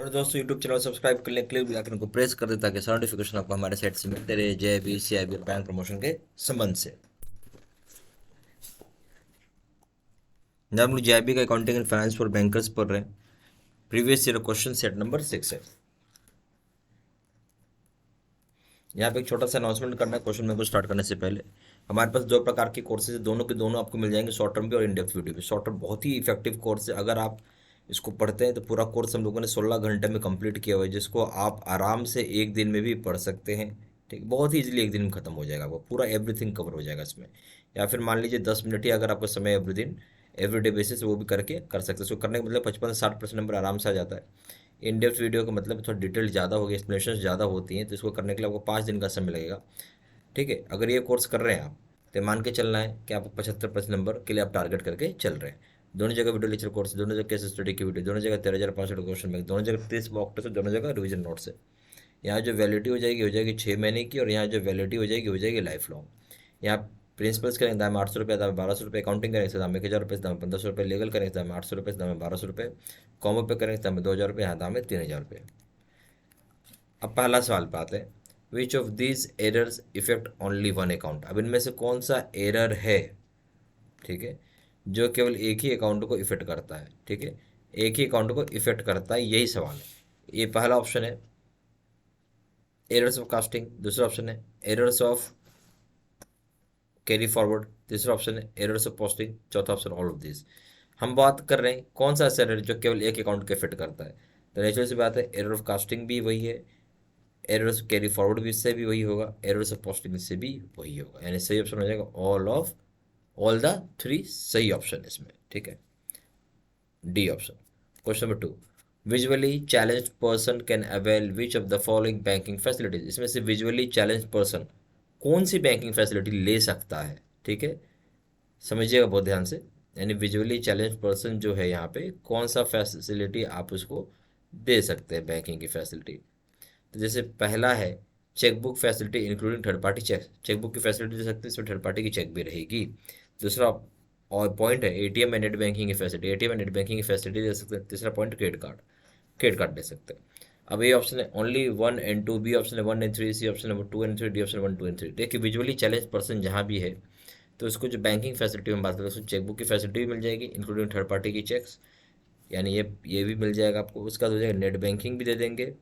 और दोस्तों YouTube channel subscribe करने के लिए भी आइकन को प्रेस कर दे ताकि सारा नोटिफिकेशन आपको हमारे साइट से मिलते रहे JIB CIB और बैंक प्रमोशन के संबंध से। जब हम लोग JIB का accounting and finance for bankers पढ़ रहे हैं, previous year question set number 6 है। यहाँ पे एक छोटा सा अनाउंसमेंट करना है क्वेश्चन में को स्टार्ट करने से पहले। हमारे पास दो प्रकार के कोर्सेज है, दोनों के दोनों आपको मिल जाएंगे, शॉर्ट टर्म भी और इन डेप्थ वीडियो भी। शॉर्ट टर्म बहुत ही इफेक्टिव कोर्स है, अगर आप इसको पढ़ते हैं तो पूरा कोर्स हम लोगों ने 16 घंटे में कंप्लीट किया हुआ है, जिसको आप आराम से एक दिन में भी पढ़ सकते हैं। ठीक, बहुत ही इजीली एक दिन में खत्म हो जाएगा, आपको पूरा एवरीथिंग कवर हो जाएगा इसमें। या फिर मान लीजिए 10 मिनट ही अगर आपका समय एवरी दिन एवरीडे बेसिस वो भी करके कर सकते हैं। इसको करने का मतलब 55 से 60% नंबर आराम से आ जाता है। इन डेप्थ वीडियो का मतलब थोड़ा डिटेल ज़्यादा होगी, एक्सप्लेनेशन ज़्यादा होती हैं, तो इसको करने के लिए आपको 5 दिन का समय लगेगा। ठीक है, अगर ये कोर्स कर रहे हैं आप तो मान के चलना है कि आप 75% नंबर के लिए आप टारगेट करके चल रहे हैं। दोनों जगह वीडियो लेक्चर कोर्स, दोनों जगह केस स्टडी की वीडियो, दोनों जगह 13,500 क्वेश्चन बैंक, दोनों जगह 30 मॉक टेस्ट, दोनों जगह रिविजन नोट्स है। यहाँ जो वैलिडिटी हो जाएगी 6 महीने की, और यहाँ जो वैलिडिटी हो जाएगी लाइफ लॉन्ग। यहाँ प्रिंसिपल्स करेंगे दाम 800 रुपये, दाम 1200 रुपये, अकाउंटिंग करेंगे दाम 1,000 रुपये, दाम 1,500 रुपये, लीगल करेंगे दाम 800 रुपये, दाम 1200 रुपये, कॉमो पे करेंगे दाम 2,000 रुपये, यहाँ दाम है 3,000 रुपये। अब पहला सवाल पे आते हैं, which of these errors effect only one account. अब इनमें से कौन सा एरर है, ठीक है, जो केवल एक ही अकाउंट को इफेक्ट करता है। ठीक है, एक ही अकाउंट को इफेक्ट करता है, यही सवाल है। ये पहला ऑप्शन है एरर्स ऑफ कास्टिंग, दूसरा ऑप्शन है एरर्स ऑफ कैरी फॉरवर्ड, तीसरा ऑप्शन है एरर्स ऑफ पोस्टिंग, चौथा ऑप्शन ऑल ऑफ दिस। हम बात कर रहे हैं कौन सा ऐसा एरर जो केवल एक अकाउंट को इफेक्ट करता है। तो नेचुरल सी बात है, एरर ऑफ कास्टिंग भी वही है, एरर्स कैरी फॉरवर्ड भी इससे भी वही होगा, एरर्स ऑफ पोस्टिंग से भी वही होगा, यानी सही ऑप्शन हो जाएगा ऑल द थ्री सही ऑप्शन इसमें। ठीक है, D option. Question number 2, visually challenged person can avail which of the following banking facilities. इसमें से विजुअली चैलेंज्ड पर्सन कौन सी बैंकिंग फैसिलिटी ले सकता है। ठीक है, समझिएगा बहुत ध्यान से, यानी विजुअली चैलेंज पर्सन जो है यहाँ पे कौन सा फैसिलिटी आप उसको दे सकते हैं बैंकिंग की फैसिलिटी। तो जैसे पहला है chequebook facility including third party cheque, chequebook की फैसिलिटी दे सकते हैं, इसमें थर्ड पार्टी की चेक भी रहेगी। दूसरा और पॉइंट है एटीएम एंड नेट बैंकिंग की facility, ATM and net banking की फैसिलिटी दे सकते हैं। तीसरा point credit card, credit card दे सकते हैं। अब ये ऑप्शन है ओनली 1 and 2, बी ऑप्शन है 1 and 3, C option number 2 and 3, D option 1 2 and 3। देखिए विजुअली चैलेंज पर्सन जहाँ भी है तो उसको जो बैंकिंग फैसिलिटी में बात करें, उसको चेकबुक की फैसिलिटी भी मिल जाएगी इंक्लूडिंग थर्ड पार्टी की चेक्स, यानी ये भी मिल जाएगा आपको। उसका हो जाएगा नेट बैंकिंग भी दे देंगे।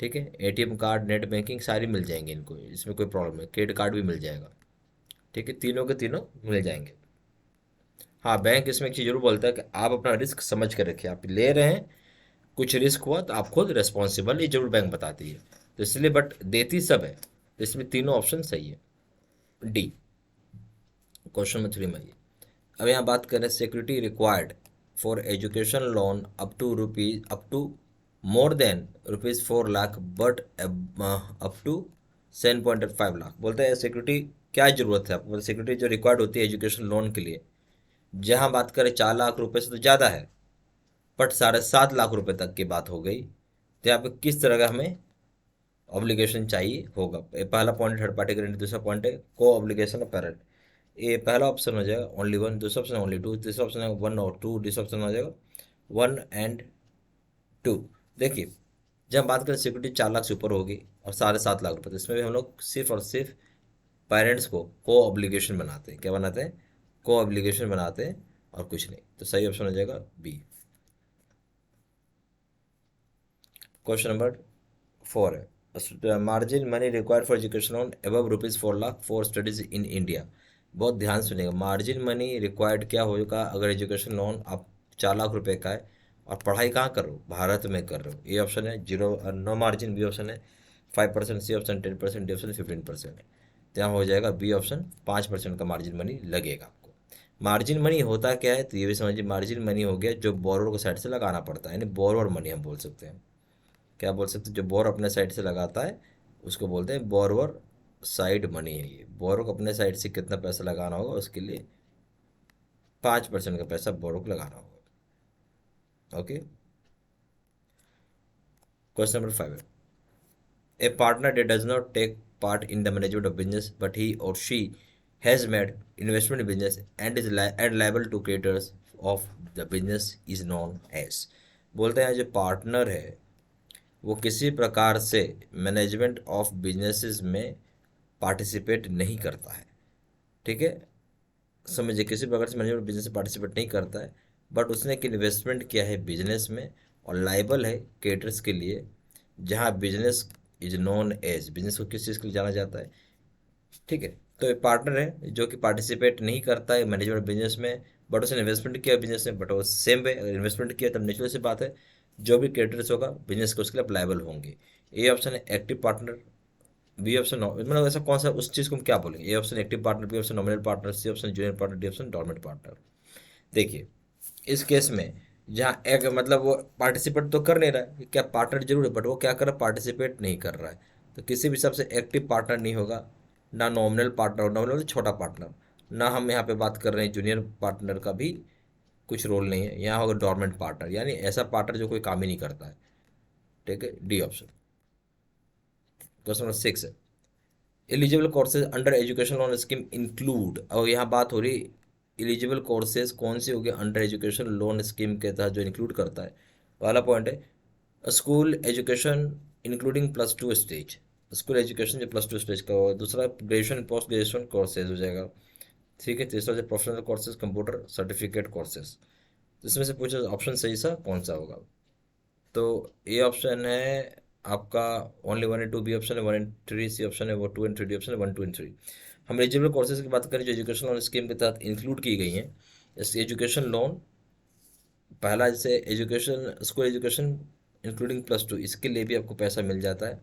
ठीक है, एटीएम कार्ड नेट बैंकिंग सारी मिल जाएंगी इनको, इसमें कोई प्रॉब्लम है, क्रेडिट कार्ड भी मिल जाएगा। ठीक है, तीनों के तीनों मिल जाएंगे। हाँ, बैंक इसमें एक चीज़ जरूर बोलता है कि आप अपना रिस्क समझ कर रखिए, आप ले रहे हैं, कुछ रिस्क हुआ तो आप खुद रिस्पॉन्सिबल, ये जरूर बैंक बताती है। तो इसलिए बट देती सब है, तो इसमें तीनों ऑप्शन सही है, डी। क्वेश्चन नंबर 3 में आइए। अब यहाँ बात करें security required for education loan up to more than ₹4 lakh but up to 7.5 lakh. बोलते हैं सिक्योरिटी क्या ज़रूरत है आपको, सिक्योरिटी जो रिक्वायर्ड होती है एजुकेशन लोन के लिए, जहाँ बात करें 4 लाख रुपए से तो ज़्यादा है, बट 7.5 लाख रुपए तक की बात हो गई, तो यहाँ पे किस तरह का हमें ऑब्लिगेशन चाहिए होगा। पहला पॉइंट थर्ड पार्टी गारंटी, दूसरा पॉइंट है को ऑब्लिगेशन ऑफ पेरेंट। ये पहला ऑप्शन हो जाएगा ओनली वन, दूसरा ऑप्शन ओनली टू, तीसरा ऑप्शन है 1 और 2, तीसरा ऑप्शन हो जाएगा 1 and 2। देखिए जब बात करें सिक्योरिटी 4 लाख से ऊपर होगी और 7.5 लाख रुपये, तो इसमें भी हम लोग सिर्फ और सिर्फ पेरेंट्स को ऑब्लिगेशन बनाते हैं। क्या बनाते हैं? को ऑब्लिगेशन बनाते हैं और कुछ नहीं। तो सही ऑप्शन हो जाएगा बी। क्वेश्चन नंबर 4 है margin money required for education loan above ₹4 lakh for studies in India. बहुत ध्यान सुनिएगा, मार्जिन मनी रिक्वायर्ड क्या होगा अगर एजुकेशन लोन आप 4 लाख रुपए का है और पढ़ाई कहाँ कर रहे हो, भारत में कर रहे हो। ए ऑप्शन है zero no margin, B option है 5%, सी ऑप्शन 10%, डी ऑप्शन 15%। तो यहाँ हो जाएगा बी ऑप्शन, 5% का मार्जिन मनी लगेगा आपको। मार्जिन मनी होता क्या है, तो ये भी समझिए, मार्जिन मनी हो गया जो बोरोर को साइड से लगाना पड़ता है, यानी बोरोवर मनी हम बोल सकते हैं। क्या बोल सकते हैं, जो बोर अपने साइड से लगाता है उसको बोलते हैं बोरवर साइड मनी है। ये बोरो को अपने साइड से कितना पैसा लगाना होगा, उसके लिए 5% का पैसा बोरो को लगाना होगा। ओके, क्वेश्चन नंबर 5 है ए partner that does not take part in the management of business but he or she has made investment in business and is and liable to creditors of the business is known as। बोलते हैं जो partner है वो किसी प्रकार से management of businesses में participate नहीं करता है। ठीक है, समझिए, किसी प्रकार से मैनेजमेंट बिजनेस में पार्टिसिपेट नहीं करता है, बट उसने एक इन्वेस्टमेंट किया है बिजनेस में और लाइबल है क्रेडिटर्स के लिए, जहाँ business is known as, business को किस चीज़ के लिए जाना जाता है। ठीक है, तो एक पार्टनर है जो कि पार्टिसिपेट नहीं करता है मैनेजमेंट बिजनेस में, बट उसने इन्वेस्टमेंट किया बिजनेस में, बट वो सेम वे अगर इन्वेस्टमेंट किया तब नेचुरल सी बात है जो भी क्रेडिटर्स होगा बिजनेस के उसके लिए अप्लाइबल होंगे। ए ऑप्शन है एक्टिव पार्टनर, बी ऑप्शन मतलब ऐसा कौन सा उस चीज़ को हम क्या बोलेंगे, A option active partner, B option nominal partner, C option junior partner, D option dormant partner. देखिए, इस केस में जहाँ एक मतलब वो पार्टिसिपेट तो कर नहीं रहा है, क्या पार्टनर जरूर है बट वो क्या कर रहा है, पार्टिसिपेट नहीं कर रहा है, तो किसी भी हिसाब से एक्टिव पार्टनर नहीं होगा, ना नॉमिनल पार्टनर, नॉमिनल छोटा पार्टनर, ना हम यहाँ पे बात कर रहे हैं जूनियर पार्टनर का भी कुछ रोल नहीं है, यहाँ होगा डॉर्मेंट पार्टनर, यानी ऐसा पार्टनर जो कोई काम ही नहीं करता है। ठीक है, डी ऑप्शन। क्वेश्चन नंबर 6 है, eligible courses under education loan scheme include, और यहाँ बात हो रही एलिजिबल कोर्सेज कौन सी होगी अंडर एजुकेशन लोन स्कीम के तहत जो इंक्लूड करता है। पहला पॉइंट है school education including +2 stage, school education जो +2 स्टेज का होगा। दूसरा ग्रेजुएशन पोस्ट ग्रेजुएशन कोर्सेज हो जाएगा। ठीक है, तीसरा जो professional courses computer certificate courses. इसमें से पूछा ऑप्शन सही सा कौन सा होगा, तो ए ऑप्शन है आपका ओनली 1 and 2, बी ऑप्शन है 1 and 3, सी ऑप्शन है वो 2 and 3, डी ऑप्शन है 1 2 and 3। हम एलिजिबल कोर्सेज की बात करें जो एजुकेशन लोन स्कीम के तहत इंक्लूड की गई हैं, इस एजुकेशन लोन पहला जैसे एजुकेशन स्कूल एजुकेशन इंक्लूडिंग +2, इसके लिए भी आपको पैसा मिल जाता है।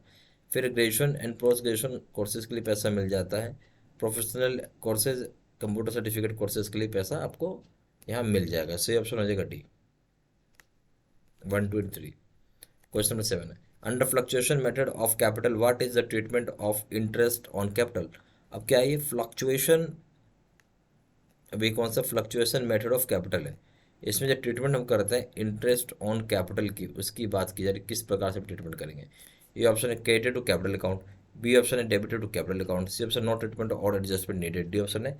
फिर graduation and post graduation courses के लिए पैसा मिल जाता है। Professional courses computer certificate courses के लिए पैसा आपको यहाँ मिल जाएगा। सही ऑप्शन हो जाएगा डी, 1 2 and 3। क्वेश्चन नंबर 7 है, under fluctuation method of capital what is the treatment of interest on capital. अब क्या है ये फ्लक्चुएशन, अभी कौन सा फ्लक्चुएशन मेथड ऑफ कैपिटल है, इसमें जो ट्रीटमेंट हम करते हैं इंटरेस्ट ऑन कैपिटल की, उसकी बात की जा रही किस प्रकार से ट्रीटमेंट करेंगे। ये ऑप्शन है credit to capital account, B option है debited to capital account, C option no treatment और एडजस्टमेंट नीडेड, डी ऑप्शन है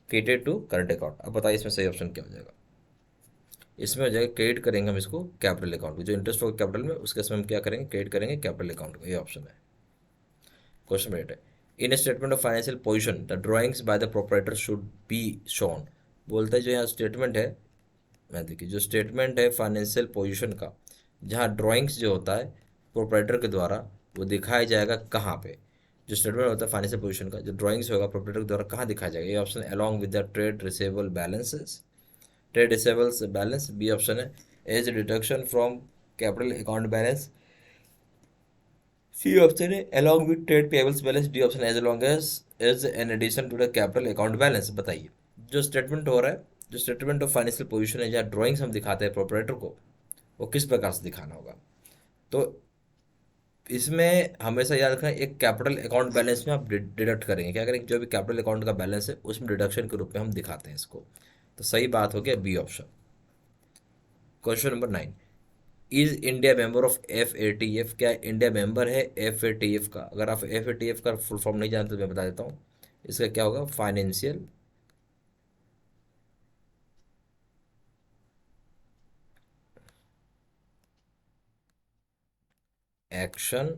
क्रेडिट टू करंट अकाउंट। अब बताइए इसमें सही ऑप्शन क्या हो जाएगा। इसमें हो जाएगा क्रेडिट करेंगे हम इसको कैपिटल अकाउंट, जो इंटरेस्ट होगा कैपिटल में उसके इसमें हम क्या करेंगे, क्रेडिट करेंगे कैपिटल अकाउंट को। ये ऑप्शन है। क्वेश्चन 8 है, in statement of financial position the drawings by the proprietor should be shown. बोलते हैं जो यहाँ स्टेटमेंट है, मैं देखिए जो स्टेटमेंट है फाइनेंशियल पोजीशन का, जहाँ ड्राइंग्स जो होता है प्रोपराइटर के द्वारा वो दिखाया जाएगा कहाँ पे। जो स्टेटमेंट होता है फाइनेंशियल पोजीशन का, जो ड्राइंग्स होगा प्रोपराइटर के द्वारा कहाँ दिखाया जाएगा। ये option along with the trade receivable balances, trade receivables balance, B option है as deduction from capital account balance, C option है along with trade payables balance, D option as long as an addition to the capital account balance. बताइए जो statement हो रहा है, जो statement of financial position है, जहाँ ड्राइंग्स हम दिखाते हैं प्रोपराइटर को, वो किस प्रकार से दिखाना होगा। तो इसमें हमेशा याद रखना एक कैपिटल अकाउंट बैलेंस में आप डिडक्ट करेंगे, क्या करेंगे, जो भी कैपिटल अकाउंट का बैलेंस है उसमें डिडक्शन के रूप में हम दिखाते हैं इसको। तो सही बात हो गया B option. Question number 9, is India member of FATF, क्या इंडिया मेंबर है FATF का। अगर आप FATF का फुल फॉर्म नहीं जानते तो मैं बता देता हूँ, इसका क्या होगा, फाइनेंशियल एक्शन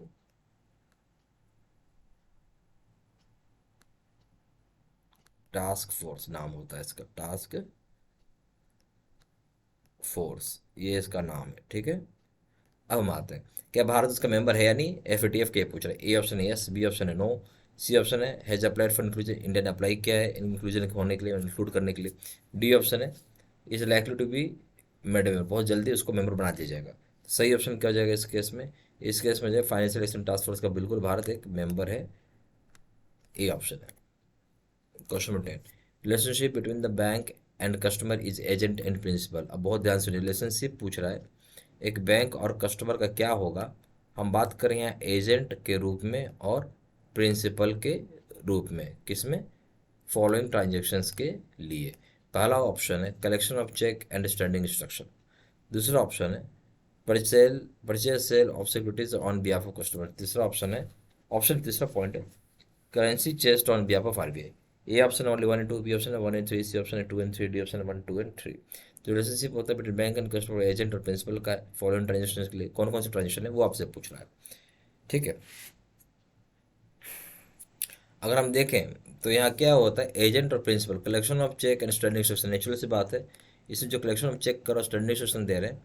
टास्क फोर्स नाम होता है इसका, टास्क फोर्स ये इसका नाम है। ठीक है, अब हम आते हैं क्या भारत उसका मेंबर है या नहीं, FATF के पूछ रहे हैं। ए ऑप्शन है यस, बी ऑप्शन है नो, सी ऑप्शन है has applied for inclusion, India ने अप्लाई किया है इंक्लूजन होने के लिए, इंक्लूड करने के लिए, डी ऑप्शन है is likely to be made member, बहुत जल्दी उसको मेंबर बना दिया जाएगा। सही ऑप्शन क्या हो जाएगा इस केस में, इस केस में जो है फाइनेंशियल एक्शन टास्क फोर्स का बिल्कुल भारत एक मेंबर है, ए ऑप्शन है। Question number 10, relationship between the bank and customer is agent and principal. अब बहुत ध्यान से रिलेशनशिप पूछ रहा है, एक बैंक और कस्टमर का क्या होगा, हम बात करें यहाँ एजेंट के रूप में और प्रिंसिपल के रूप में, किसमें, फॉलोइंग ट्रांजेक्शन्स के लिए। पहला ऑप्शन है collection of cheque and standing instruction, दूसरा ऑप्शन है परचेल purchase sale of securities on behalf of customer, तीसरा ऑप्शन है, ऑप्शन तीसरा पॉइंट है currency chest on behalf of RBI। A option only 1 and 2, B option है 1 and 3, C option है 2 and 3, D option है 1 2 and 3। जो रिलेशनशिप होता है between bank and customer, agent और प्रिंसिपल का फॉलोइंग ट्रांजेक्शन के लिए कौन कौन से ट्रांजेक्शन है वो आपसे पूछ रहा है। ठीक है, अगर हम देखें तो यहाँ क्या होता है, एजेंट और principal, collection of cheque and standing instruction, natural सी बात है, इसमें जो कलेक्शन ऑफ चेक करो स्टैंडिंग इंस्ट्रक्शन दे रहे हैं,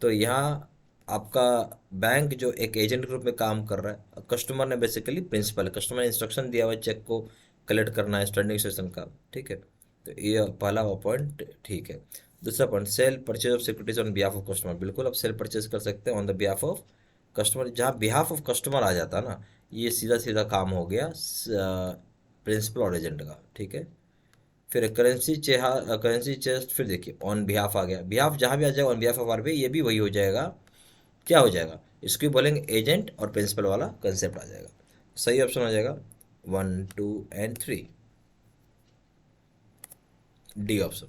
तो यहाँ आपका बैंक जो एक एजेंट के रूप में काम कर रहा है, कस्टमर ने बेसिकली प्रिंसिपल, कस्टमर ने इंस्ट्रक्शन दिया हुआ है चेक को कलेक्ट करना है स्टैंडिंग इंस्ट्रक्शन का। ठीक है, तो ये पहला पॉइंट ठीक है। दूसरा point, cell purchase of securities on behalf of customer, बिल्कुल आप सेल परचेज कर सकते हैं on the behalf of customer. जहाँ बिहाफ ऑफ कस्टमर आ जाता है ना, ये सीधा सीधा काम हो गया प्रिंसिपल और एजेंट का। ठीक है, फिर करेंसी चेस्ट, फिर देखिए ऑन बिहाफ आ गया, बिहाफ जहाँ भी आ जाएगा ऑन बिहाफ ऑफ आरबीआई, ये भी वही हो जाएगा, क्या हो जाएगा, इसको भी बोलेंगे एजेंट और प्रिंसिपल वाला कंसेप्ट आ जाएगा। सही ऑप्शन हो जाएगा 1, 2 एंड 3, डी ऑप्शन।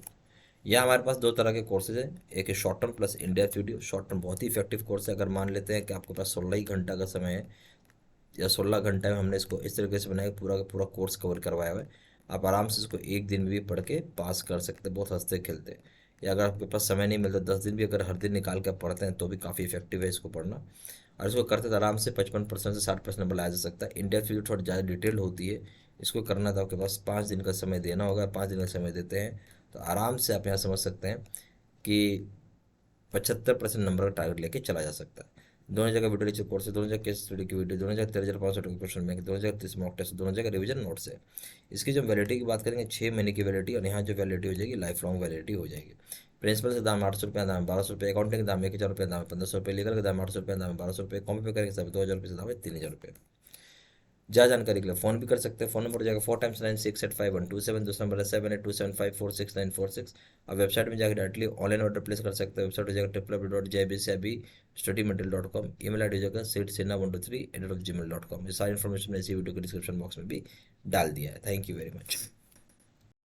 यह हमारे पास दो तरह के कोर्सेज हैं, एक है short term plus in depth video. Short term बहुत ही इफेक्टिव कोर्स है, अगर मान लेते हैं कि आपके पास 16 ही घंटा का समय है, या 16 घंटे में हमने इसको इस तरीके से बनाया, पूरा का पूरा कोर्स कवर करवाया हुआ है, आप आराम से इसको एक दिन में भी पढ़ के पास कर सकते हैं, बहुत हंसते खेलते। या अगर आपके पास समय नहीं मिलता, 10 दिन भी अगर हर दिन निकाल कर पढ़ते हैं तो भी काफ़ी इफेक्टिव है इसको पढ़ना। और इसको करते तो आराम से 55% से 60% नंबर लाया जा सकता है। इन डेप्थ वीडियो थोड़ी ज़्यादा डिटेल होती है, इसको करना तो आपके पास 5 दिन का समय देना होगा, 5 दिन का समय देते हैं तो आराम से आप यहाँ समझ सकते हैं कि 75% नंबर का टारगेट लेके चला जा सकता है। दोनों जगह वीडियो लेक्चर कोर्स है, दोनों जगह केस स्टडी की वीडियो, दोनों जगह 13,500 के क्वेश्चन बैंक, दोनों जगह 30 मॉक टेस्ट, दोनों जगह रिवीजन नोट्स है। इसकी जो वैलिडिटी की बात करेंगे 6 महीने की वैलिडिटी, और यहाँ जो वैलिडिटी हो जाएगी लाइफ लॉन्ग वैलिडिटी हो जाएगी। प्रिंसिपल से दाम 800 रुपये, दाम 1200 रुपये, अकाउंटिंग का दाम 1,000 रुपये, दाम 1500 रुपये, लीगल का दाम 800 रुपये, दाम 1200 रुपये, कॉम्पी पे करेंगे सब 2,000 रुपये से दाम है 3,000 रुपये। ज़्यादा जानकारी के लिए फ़ोन भी कर सकते हैं, फ़ोन नंबर हो जाएगा 4x9685 127, दूसरा नंबर है 7827546946। अब वेबसाइट में जाकर डायरेक्टली ऑनलाइन ऑर्डर प्लेस कर सकते हैं, वेबसाइट हो जाएगा www.jbcib.studymaterial.com, ईमेल आई डी हो जाएगा seedsinna123@gmail.com। ये सारी इन्फॉर्मेशन मैंने इसी वीडियो के डिस्क्रिप्शन बॉक्स में भी डाल दिया है। Thank you very much.